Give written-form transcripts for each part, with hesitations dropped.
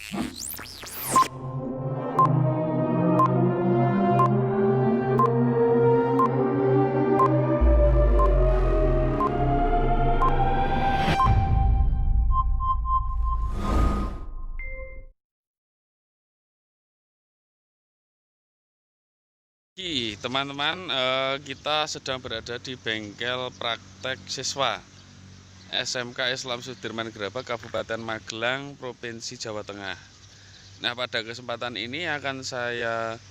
Teman-teman, kita sedang berada di bengkel praktek siswa SMK Islam Sudirman Grabak, Kabupaten Magelang, Provinsi Jawa Tengah. Nah, pada kesempatan ini akan saya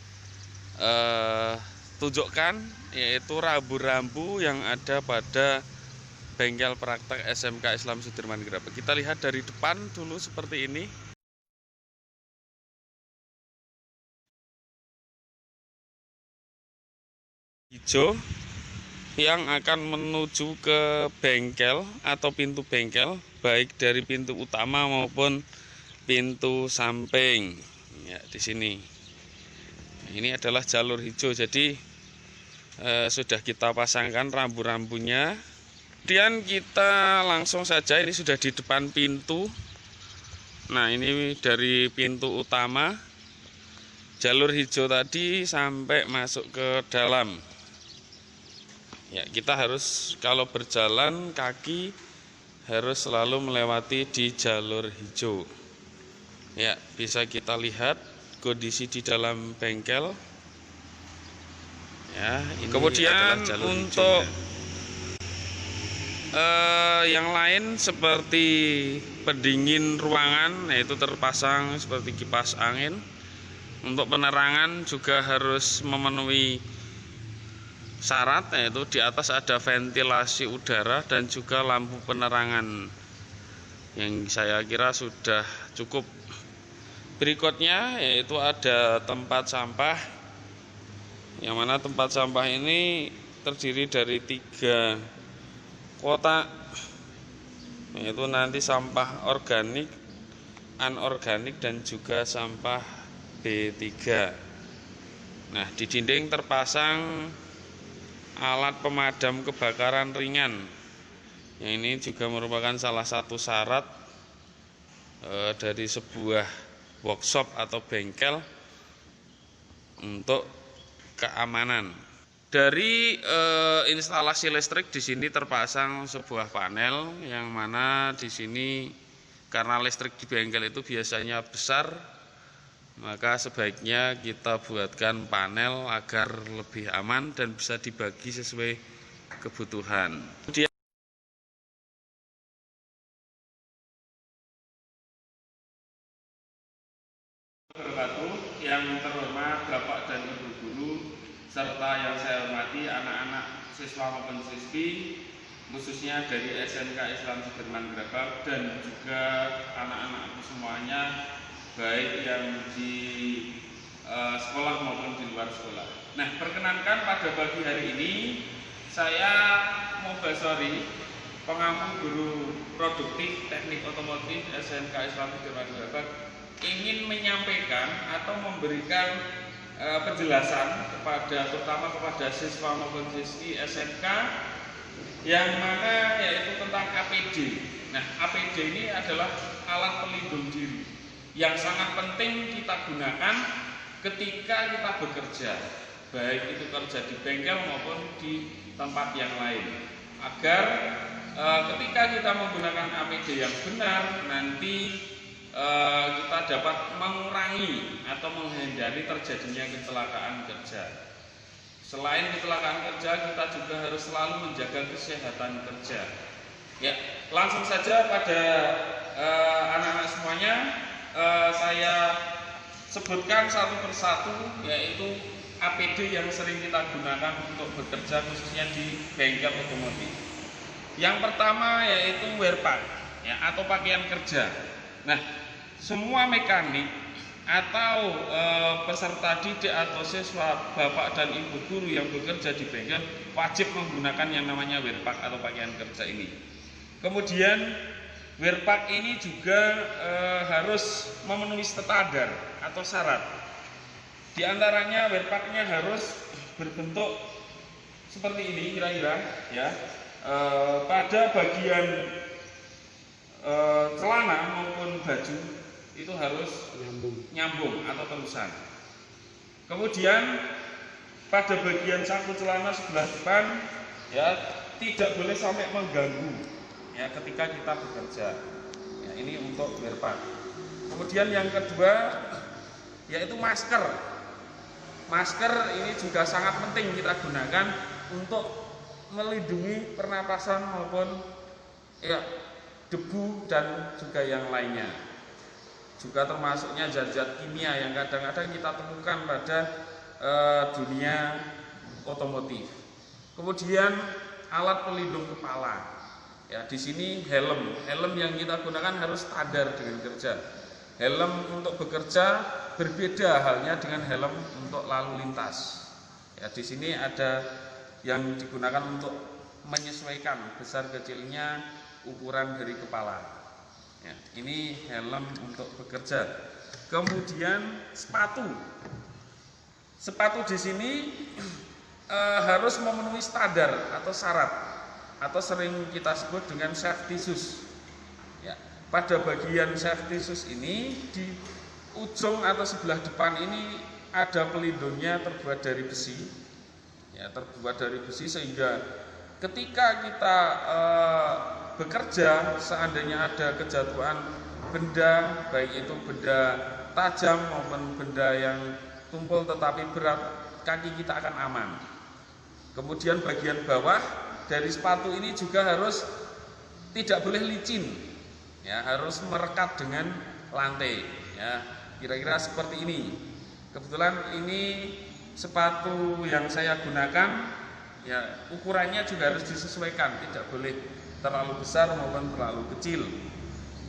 tunjukkan yaitu rambu-rambu yang ada pada bengkel praktek SMK Islam Sudirman Grabak. Kita lihat dari depan dulu seperti ini. Hijau yang akan menuju ke bengkel atau pintu bengkel, baik dari pintu utama maupun pintu samping. Ya, di sini. Ini adalah jalur hijau, jadi sudah kita pasangkan rambu-rambunya. Kemudian kita langsung saja, ini sudah di depan pintu. Nah, ini dari pintu utama, jalur hijau tadi sampai masuk ke dalam. Ya, kita harus kalau berjalan kaki harus selalu melewati di jalur hijau. Ya, bisa kita lihat kondisi di dalam bengkel. Ya, ini kemudian untuk yang lain seperti pendingin ruangan, yaitu terpasang seperti kipas angin. Untuk penerangan juga harus memenuhi syarat, yaitu di atas ada ventilasi udara dan juga lampu penerangan yang saya kira sudah cukup. Berikutnya yaitu ada tempat sampah, yang mana tempat sampah ini terdiri dari 3 kotak, yaitu nanti sampah organik, anorganik dan juga sampah B3. Nah, di dinding terpasang alat pemadam kebakaran ringan, yang ini juga merupakan salah satu syarat dari sebuah workshop atau bengkel untuk keamanan. Dari instalasi listrik di sini terpasang sebuah panel, yang mana di sini karena listrik di bengkel itu biasanya besar, maka sebaiknya kita buatkan panel agar lebih aman dan bisa dibagi sesuai kebutuhan. Kemudian yang terhormat Bapak dan Ibu guru serta yang saya hormati anak-anak siswa maupun siswi, khususnya dari SMK Islam Sudirman Grabak dan juga anak-anakku semuanya, baik yang di sekolah maupun di luar sekolah. Nah, perkenankan pada pagi hari ini saya Mubasori, pengampu guru produktif teknik otomotif SMK Islam Sudirman Grabak, ingin menyampaikan atau memberikan penjelasan terutama kepada siswa maupun siswi SMK, yang mana yaitu tentang APD. Nah, APD ini adalah alat pelindung diri yang sangat penting kita gunakan ketika kita bekerja, baik itu kerja di bengkel maupun di tempat yang lain, agar ketika kita menggunakan APD yang benar, nanti kita dapat mengurangi atau menghindari terjadinya kecelakaan kerja. Selain kecelakaan kerja, kita juga harus selalu menjaga kesehatan kerja. Ya, langsung saja pada anak-anak semuanya, saya sebutkan satu persatu, yaitu APD yang sering kita gunakan untuk bekerja khususnya di bengkel otomotif. Yang pertama yaitu wear pack, ya, atau pakaian kerja. Nah, semua mekanik atau peserta didik atau siswa bapak dan ibu guru yang bekerja di bengkel wajib menggunakan yang namanya wear pack atau pakaian kerja ini. Kemudian wear pack ini juga harus memenuhi standar atau syarat. Di antaranya wear packnya harus berbentuk seperti ini kira-kira, ya. Pada bagian celana maupun baju itu harus nyambung atau terusan. Kemudian pada bagian saku celana sebelah depan ya tidak boleh sampai mengganggu ya ketika kita bekerja. Ya, ini untuk wear part. Kemudian yang kedua yaitu masker. Masker ini juga sangat penting kita gunakan untuk melindungi pernapasan maupun ya debu dan juga yang lainnya. Juga termasuknya zat-zat kimia yang kadang-kadang kita temukan pada dunia otomotif. Kemudian alat pelindung kepala. Ya, di sini helm yang kita gunakan harus standar dengan kerja. Helm untuk bekerja berbeda halnya dengan helm untuk lalu lintas. Ya, di sini ada yang digunakan untuk menyesuaikan besar kecilnya ukuran dari kepala. Ya, ini helm untuk bekerja. Kemudian sepatu. Sepatu di sini harus memenuhi standar atau syarat atau sering kita sebut dengan safety shoes. Ya, pada bagian safety shoes ini di ujung atau sebelah depan ini ada pelindungnya terbuat dari besi. Ya, terbuat dari besi sehingga ketika kita bekerja seandainya ada kejatuhan benda baik itu benda tajam maupun benda yang tumpul tetapi berat, kaki kita akan aman. Kemudian bagian bawah dari sepatu ini juga harus tidak boleh licin, ya harus merekat dengan lantai, ya kira-kira seperti ini. Kebetulan ini sepatu yang saya gunakan, ya ukurannya juga harus disesuaikan, tidak boleh terlalu besar maupun terlalu kecil.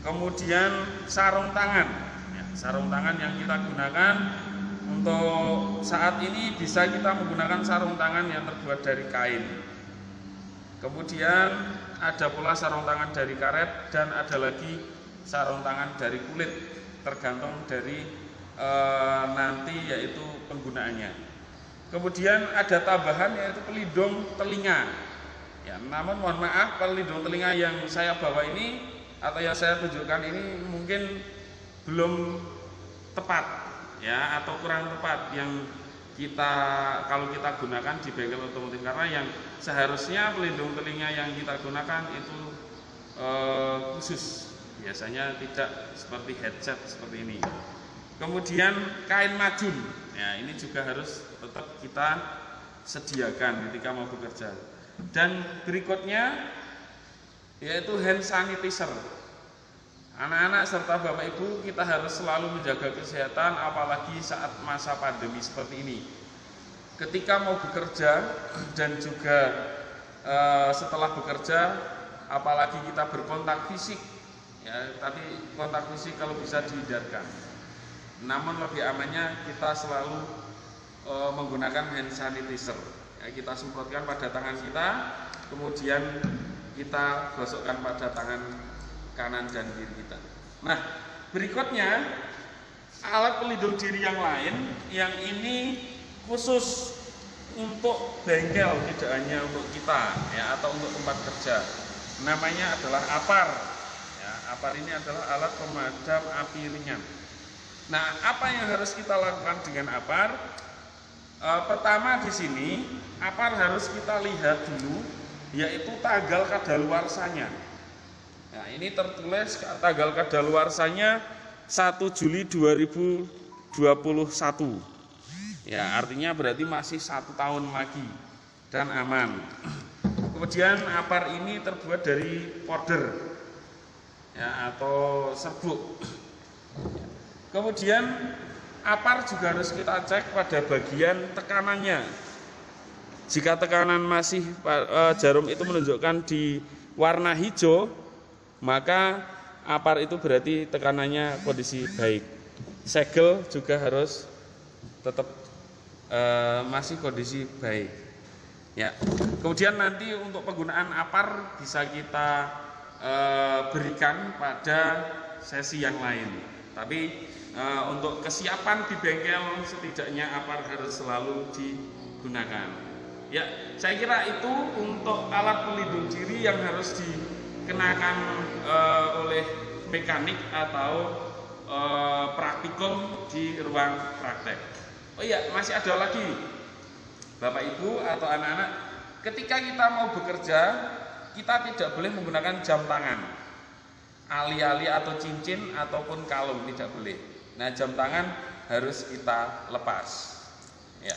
Kemudian sarung tangan, ya, sarung tangan yang kita gunakan untuk saat ini bisa kita menggunakan sarung tangan yang terbuat dari kain. Kemudian ada pula sarung tangan dari karet dan ada lagi sarung tangan dari kulit, tergantung dari nanti yaitu penggunaannya. Kemudian ada tambahan yaitu pelindung telinga. Ya, namun mohon maaf, pelindung telinga yang saya bawa ini atau yang saya tunjukkan ini mungkin belum tepat. Ya, atau kurang tepat yang kita kalau kita gunakan di bengkel otomotif, karena yang seharusnya pelindung telinga yang kita gunakan itu khusus, biasanya tidak seperti headset seperti ini. Kemudian kain majun, ya ini juga harus tetap kita sediakan ketika mau bekerja. Dan berikutnya yaitu hand sanitizer. Anak-anak serta Bapak Ibu, kita harus selalu menjaga kesehatan apalagi saat masa pandemi seperti ini. Ketika mau bekerja dan juga setelah bekerja, apalagi kita berkontak fisik, ya tapi kontak fisik kalau bisa dihindarkan. Namun lebih amannya kita selalu menggunakan hand sanitizer. Ya, kita semprotkan pada tangan kita, kemudian kita gosokkan pada tangan kanan dan kiri kita. Nah, berikutnya alat pelindung diri yang lain yang ini khusus untuk bengkel, tidak hanya untuk kita ya atau untuk tempat kerja. Namanya adalah APAR. Ya, APAR ini adalah alat pemadam api ringan. Nah, apa yang harus kita lakukan dengan APAR? Pertama di sini APAR harus kita lihat dulu yaitu tanggal kadaluarsanya. Nah, ini tertulis tanggal kadaluarsanya 1 Juli 2021. Ya, artinya berarti masih 1 tahun lagi dan aman. Kemudian APAR ini terbuat dari powder ya, atau serbuk. Kemudian APAR juga harus kita cek pada bagian tekanannya. Jika tekanan masih jarum itu menunjukkan di warna hijau, maka APAR itu berarti tekanannya kondisi baik. Segel juga harus tetap masih kondisi baik. Ya. Kemudian nanti untuk penggunaan APAR bisa kita berikan pada sesi yang lain. Tapi untuk kesiapan di bengkel setidaknya APAR harus selalu digunakan. Ya, saya kira itu untuk alat pelindung diri yang harus dikenakan oleh mekanik atau praktikum di ruang praktek. Oh iya, masih ada lagi Bapak Ibu atau anak-anak, ketika kita mau bekerja, kita tidak boleh menggunakan jam tangan, ali-ali atau cincin ataupun kalung, tidak boleh. Nah, jam tangan harus kita lepas. Ya.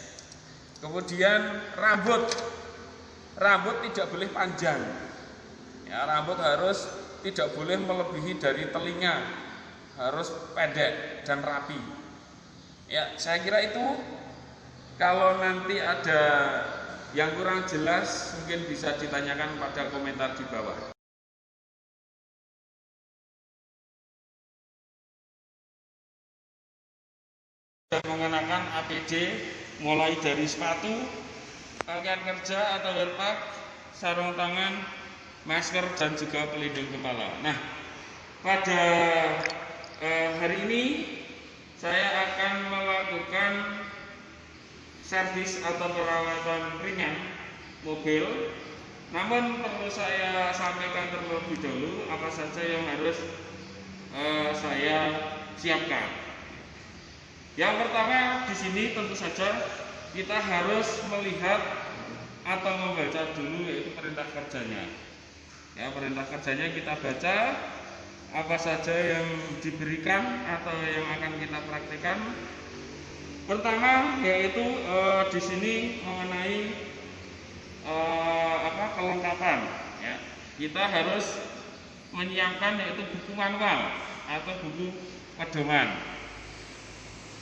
Kemudian rambut tidak boleh panjang. Ya, rambut harus tidak boleh melebihi dari telinga, harus pendek dan rapi. Ya, saya kira itu. Kalau nanti ada yang kurang jelas, mungkin bisa ditanyakan pada komentar di bawah. Mengenakan APD mulai dari sepatu, pakaian kerja atau werpak, sarung tangan, masker, dan juga pelindung kepala. Nah, pada hari ini saya akan melakukan servis atau perawatan ringan mobil. Namun perlu saya sampaikan terlebih dahulu apa saja yang harus saya siapkan. Yang pertama di sini tentu saja kita harus melihat atau membaca dulu, yaitu perintah kerjanya. Ya, perintah kerjanya kita baca, apa saja yang diberikan atau yang akan kita praktekkan. Pertama yaitu di sini mengenai kelengkapan. Ya. Kita harus menyiapkan yaitu buku manual atau buku pedoman,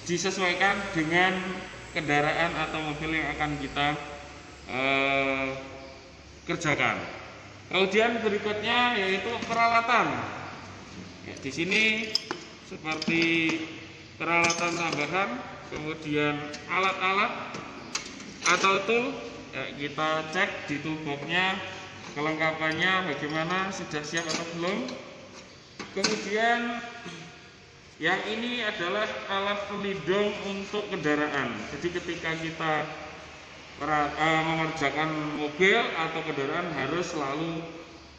disesuaikan dengan kendaraan atau mobil yang akan kita kerjakan. Kemudian berikutnya yaitu peralatan. Ya, di sini seperti peralatan tambahan, kemudian alat-alat atau tool, ya, kita cek di toolboxnya kelengkapannya bagaimana, sudah siap atau belum. Kemudian yang ini adalah alat pelindung untuk kendaraan. Jadi ketika kita mengerjakan mobil atau kendaraan harus selalu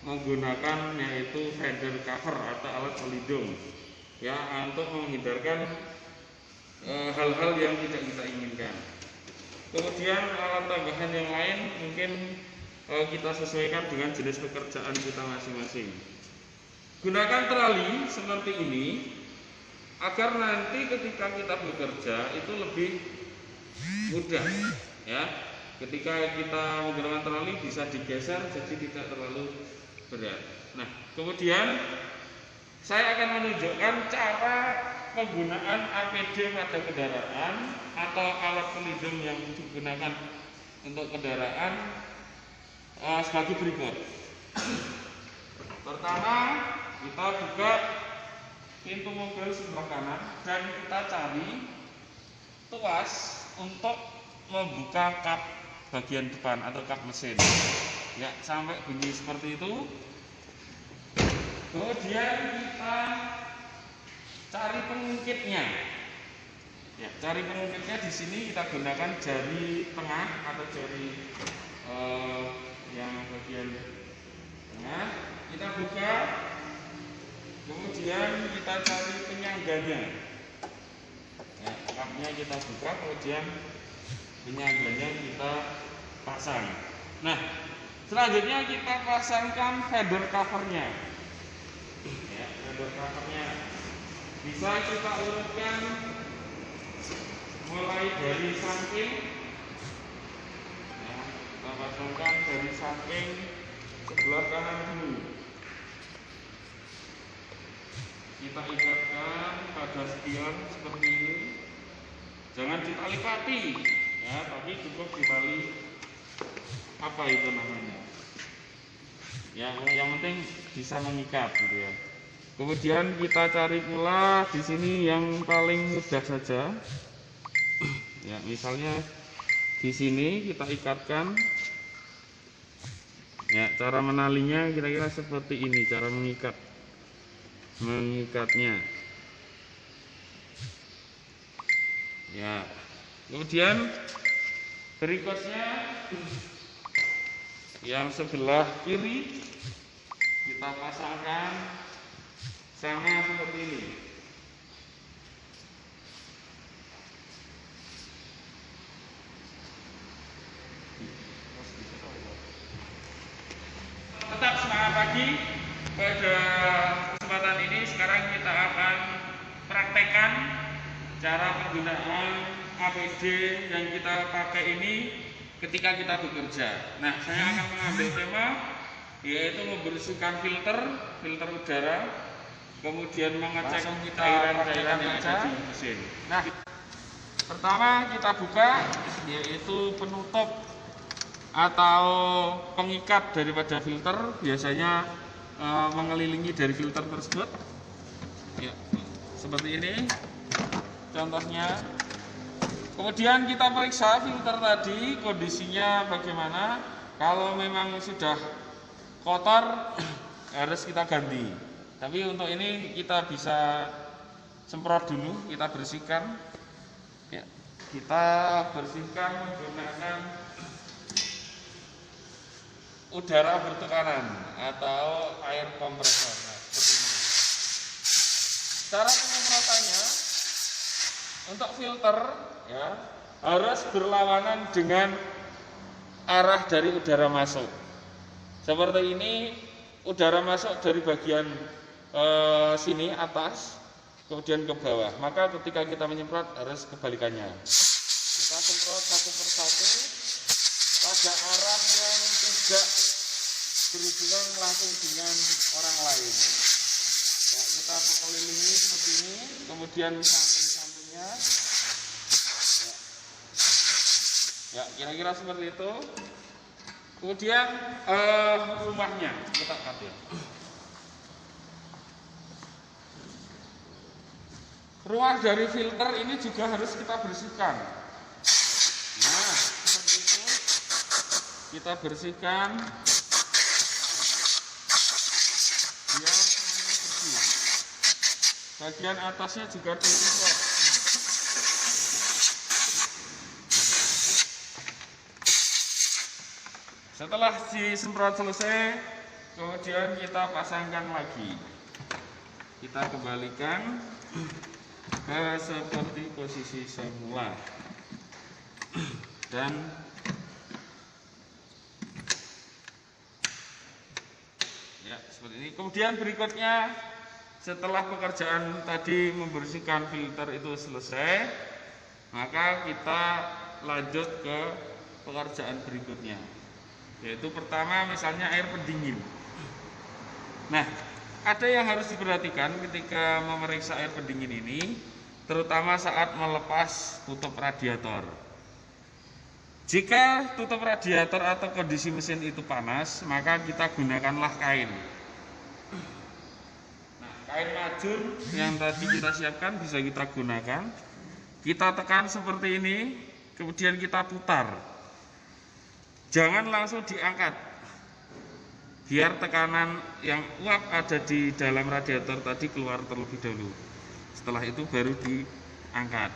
menggunakan yaitu fender cover atau alat pelindung, ya, untuk menghindarkan hal-hal yang tidak kita inginkan. Kemudian alat tambahan yang lain mungkin kita sesuaikan dengan jenis pekerjaan kita masing-masing. Gunakan trali seperti ini agar nanti ketika kita bekerja itu lebih mudah, ya. Ketika kita menggunakan trali bisa digeser jadi tidak terlalu berat. Nah, kemudian saya akan menunjukkan cara penggunaan APD pada kendaraan atau alat pelindung yang digunakan untuk kendaraan sebagai berikut. Pertama, kita buka pintu mobil sebelah kanan dan kita cari tuas untuk membuka kap bagian depan atau kap mesin. Ya, sampai bunyi seperti itu. Kemudian kita cari pengungkitnya. Ya, cari pengungkitnya di sini kita gunakan jari tengah atau jari yang bagian tengah. Kita buka, kemudian kita cari penyangganya. Ya, kapnya kita buka, kemudian penyangganya kita pasang. Nah, selanjutnya kita pasangkan fender covernya. Ya, fender covernya bisa kita urutkan mulai dari samping. Ya, kita pasangkan dari samping sebelah kanan dulu. Kita ikatkan pada spion seperti ini. Jangan ditali pati, ya, tapi cukup ditali apa itu namanya. Ya, yang penting bisa mengikat gitu ya. Kemudian kita cari pula di sini yang paling mudah saja. Ya, misalnya di sini kita ikatkan. Ya, cara menalinya kira-kira seperti ini, cara mengikatnya. Ya. Kemudian berikutnya yang sebelah kiri kita pasangkan sama seperti ini. lagi pada kesempatan ini. Sekarang kita akan praktekkan cara penggunaan APD yang kita pakai ini ketika kita bekerja. Nah, saya akan mengambil tema yaitu membersihkan filter udara, kemudian mengecek cairan-cairan yang ada di mesin. Nah, pertama kita buka yaitu penutup atau pengikat daripada filter, biasanya mengelilingi dari filter tersebut. Ya, seperti ini contohnya. Kemudian kita periksa filter tadi kondisinya bagaimana. Kalau memang sudah kotor harus kita ganti. Tapi untuk ini kita bisa semprot dulu, kita bersihkan. Ya, kita bersihkan menggunakan udara bertekanan atau air kompresor. Nah, seperti ini. Cara penyemprotannya untuk filter ya harus berlawanan dengan arah dari udara masuk. Seperti ini, udara masuk dari bagian sini atas, kemudian ke bawah. Maka ketika kita menyemprot harus kebalikannya. Kita semprot satu persatu pada arah yang tidak berhubungan langsung dengan orang lain. Ya, kita kelilingi seperti ini, kemudian samping-sampingnya. Ya, kira-kira seperti itu. Kemudian rumahnya kita ambil. Ruang dari filter ini juga harus kita bersihkan. Nah, seperti itu. Kita bersihkan. Biar semuanya bersih. Bagian atasnya juga disemprot. Setelah disemprot selesai, kemudian kita pasangkan lagi. Kita kembalikan ke seperti posisi semula. Dan ya, seperti ini. Kemudian berikutnya, setelah pekerjaan tadi membersihkan filter itu selesai, maka kita lanjut ke pekerjaan berikutnya. Yaitu pertama misalnya air pendingin. Nah, ada yang harus diperhatikan ketika memeriksa air pendingin ini, terutama saat melepas tutup radiator. Jika tutup radiator atau kondisi mesin itu panas, maka kita gunakanlah kain. Nah, kain majur yang tadi kita siapkan bisa kita gunakan. Kita tekan seperti ini, kemudian kita putar. Jangan langsung diangkat, biar tekanan yang uap ada di dalam radiator tadi keluar terlebih dahulu. Setelah itu baru diangkat.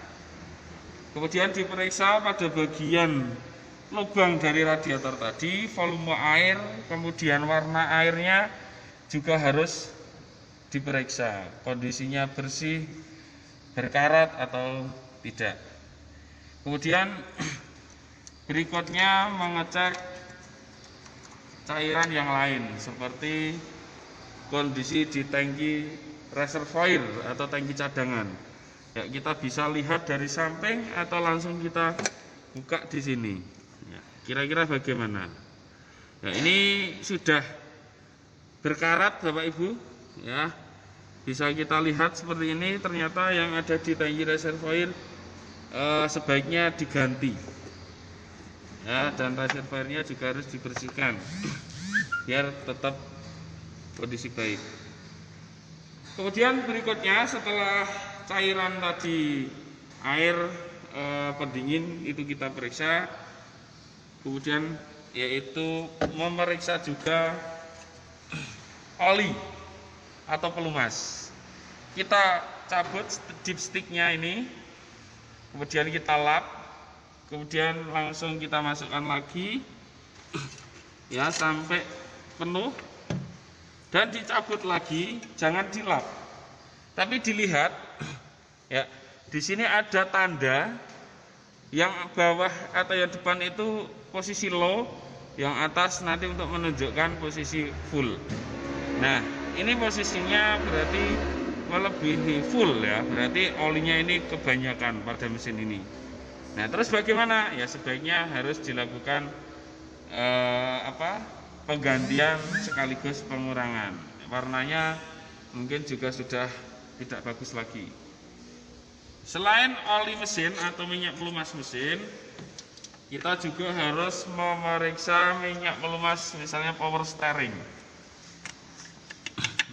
Kemudian diperiksa pada bagian lubang dari radiator tadi, volume air, kemudian warna airnya juga harus diperiksa. Kondisinya bersih, berkarat atau tidak. Kemudian berikutnya mengecek cairan yang lain seperti kondisi di tangki reservoir atau tangki cadangan. Ya, kita bisa lihat dari samping atau langsung kita buka di sini. Ya, kira-kira bagaimana? Ya, ini sudah berkarat Bapak Ibu. Ya, bisa kita lihat seperti ini. Ternyata yang ada di tangki reservoir sebaiknya diganti. Ya, dan reservoirnya juga harus dibersihkan biar tetap kondisi baik. Kemudian berikutnya setelah cairan tadi air pendingin itu kita periksa, kemudian yaitu memeriksa juga oli atau pelumas. Kita cabut dipsticknya ini, kemudian kita lap. Kemudian langsung kita masukkan lagi ya sampai penuh dan dicabut lagi, jangan dilap. Tapi dilihat ya, di sini ada tanda yang bawah atau yang depan itu posisi low, yang atas nanti untuk menunjukkan posisi full. Nah, ini posisinya berarti melebihi full ya, berarti olinya ini kebanyakan pada mesin ini. Nah, terus bagaimana? Ya sebaiknya harus dilakukan penggantian sekaligus pengurangan. Warnanya mungkin juga sudah tidak bagus lagi. Selain oli mesin atau minyak pelumas mesin, kita juga harus memeriksa minyak pelumas misalnya power steering.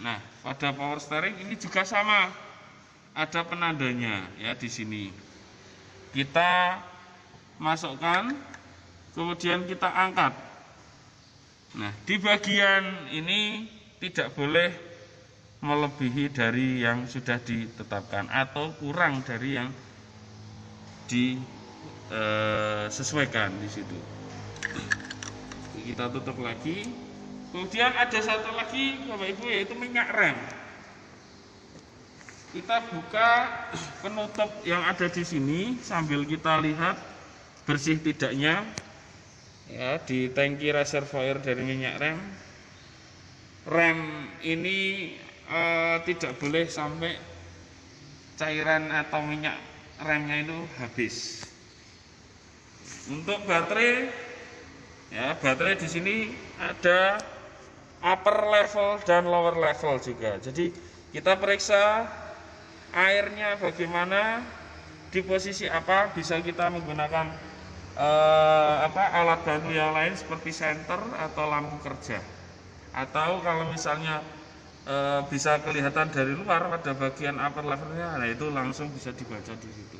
Nah, pada power steering ini juga sama, ada penandanya ya di sini. Kita masukkan, kemudian kita angkat. Nah, di bagian ini tidak boleh melebihi dari yang sudah ditetapkan atau kurang dari yang disesuaikan di situ. Kita tutup lagi. Kemudian ada satu lagi Bapak Ibu, yaitu minyak rem. Kita buka penutup yang ada di sini sambil kita lihat bersih tidaknya ya di tangki reservoir dari minyak rem. Rem ini tidak boleh sampai cairan atau minyak remnya itu habis. Untuk baterai, ya baterai di sini ada upper level dan lower level juga. Jadi kita periksa airnya bagaimana, di posisi apa, bisa kita menggunakan alat bantu yang lain seperti senter atau lampu kerja. Atau kalau misalnya bisa kelihatan dari luar pada bagian upper levelnya, nah itu langsung bisa dibaca di situ.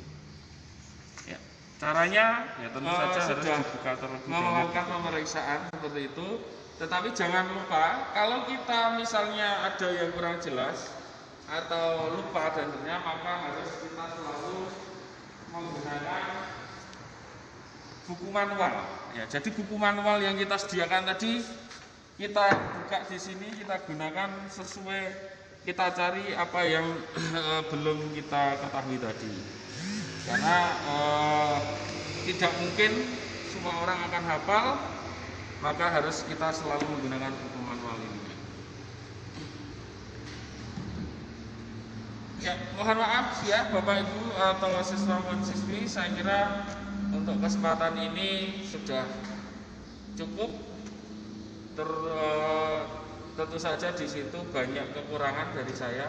Ya, caranya ya tentu saja harus dibuka terlebih dahulu. Melakukan pemeriksaan seperti itu, tetapi jangan lupa kalau kita misalnya ada yang kurang jelas atau lupa dananya, maka harus kita selalu menggunakan buku manual. Ya, jadi buku manual yang kita sediakan tadi kita buka di sini, kita gunakan sesuai, kita cari apa yang belum kita ketahui tadi. Karena tidak mungkin semua orang akan hafal, maka harus kita selalu menggunakan buku manual ini. Ya, mohon maaf ya Bapak Ibu atau siswa dan siswi, saya kira untuk kesempatan ini sudah cukup. Tentu saja di situ banyak kekurangan dari saya,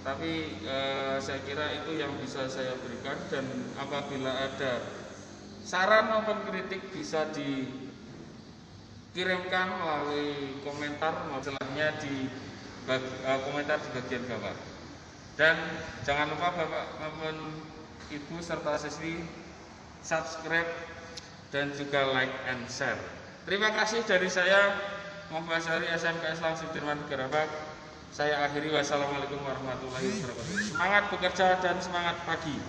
tapi saya kira itu yang bisa saya berikan. Dan apabila ada saran maupun kritik bisa dikirimkan melalui komentar, masalahnya di komentar di bagian bawah. Dan jangan lupa Bapak maupun Ibu serta siswi subscribe dan juga like and share. Terima kasih dari saya, Muhammad Syari, SMK Islam Sudirman Gerabak. Saya akhiri, wassalamualaikum warahmatullahi wabarakatuh. Semangat bekerja dan semangat pagi.